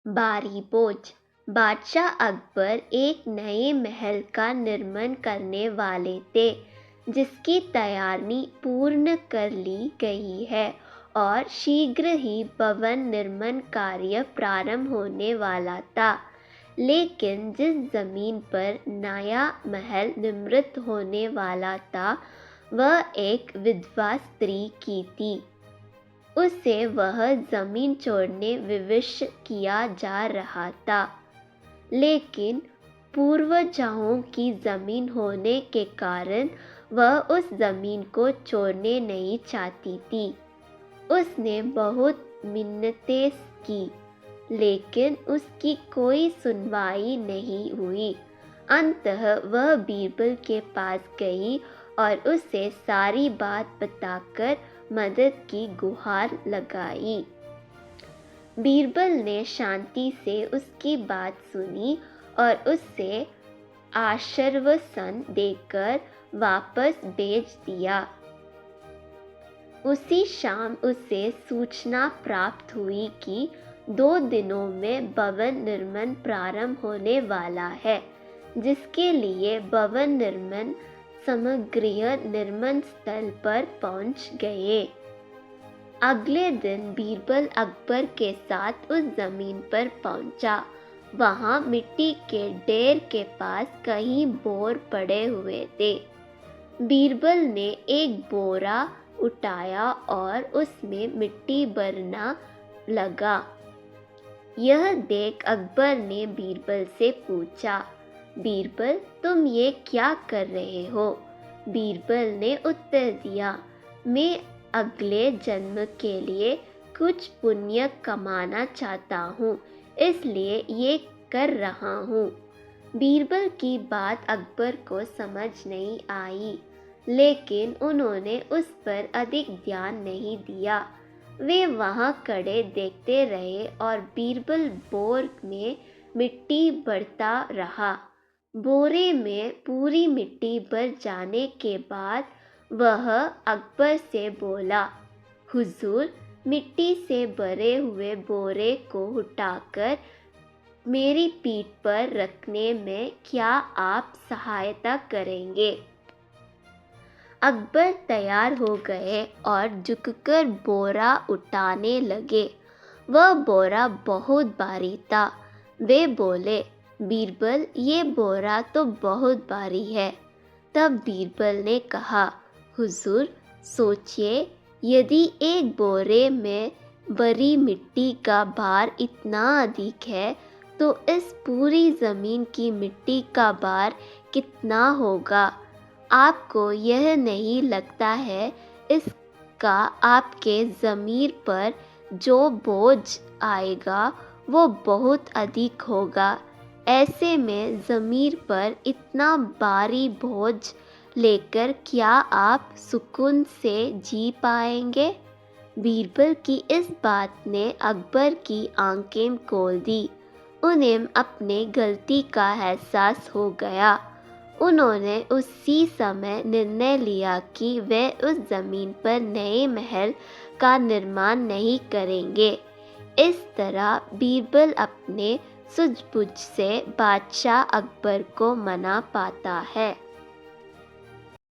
बारी बोझ। बादशाह अकबर एक नए महल का निर्माण करने वाले थे, जिसकी तैयारी पूर्ण कर ली गई है और शीघ्र ही भवन निर्माण कार्य प्रारंभ होने वाला था। लेकिन जिस जमीन पर नया महल निर्मित होने वाला था, वह एक विधवा स्त्री की थी। उसे वह जमीन छोड़ने विवश किया जा रहा था, लेकिन पूर्वजों की जमीन होने के कारण वह उस जमीन को छोड़ने नहीं चाहती थी। उसने बहुत मिन्नतें की, लेकिन उसकी कोई सुनवाई नहीं हुई। अंततः वह बीरबल के पास गई और उसे सारी बात बताकर मदद की गुहार लगाई। बीरबल ने शांति से उसकी बात सुनी और उसे आश्वासन देकर वापस भेज दिया। उसी शाम उसे सूचना प्राप्त हुई कि 2 दिनों में भवन निर्माण प्रारंभ होने वाला है, जिसके लिए भवन निर्माण सामग्रियां निर्माण स्थल पर पहुंच गए। अगले दिन बीरबल अकबर के साथ उस जमीन पर पहुंचा। वहां मिट्टी के ढेर के पास कई बोर पड़े हुए थे। बीरबल ने एक बोरा उठाया और उसमें मिट्टी भरना लगा। यह देख अकबर ने बीरबल से पूछा, बीरबल, तुम ये क्या कर रहे हो? बीरबल ने उत्तर दिया, मैं अगले जन्म के लिए कुछ पुण्य कमाना चाहता हूँ, इसलिए ये कर रहा हूँ। बीरबल की बात अकबर को समझ नहीं आई, लेकिन उन्होंने उस पर अधिक ध्यान नहीं दिया। वे वहाँ खड़े देखते रहे और बीरबल बोर में मिट्टी भरता रहा। बोरे में पूरी मिट्टी भर जाने के बाद वह अकबर से बोला, हुजूर, मिट्टी से भरे हुए बोरे को उठाकर मेरी पीठ पर रखने में क्या आप सहायता करेंगे? अकबर तैयार हो गए और झुककर बोरा उठाने लगे। वह बोरा बहुत भारी था। वे बोले, बीरबल, ये बोरा तो बहुत भारी है। तब बीरबल ने कहा, हुजूर, सोचिए, यदि एक बोरे में भरी मिट्टी का भार इतना अधिक है, तो इस पूरी जमीन की मिट्टी का भार कितना होगा? आपको यह नहीं लगता है इसका आपके ज़मीर पर जो बोझ आएगा वो बहुत अधिक होगा। ऐसे में ज़मीर पर इतना भारी बोझ लेकर क्या आप सुकून से जी पाएंगे? बीरबल की इस बात ने अकबर की आंखें खोल दी। उन्हें अपने गलती का एहसास हो गया। उन्होंने उसी समय निर्णय लिया कि वे उस जमीन पर नए महल का निर्माण नहीं करेंगे। इस तरह बीरबल अपने सूझबूझ से बादशाह अकबर को मना पाता है।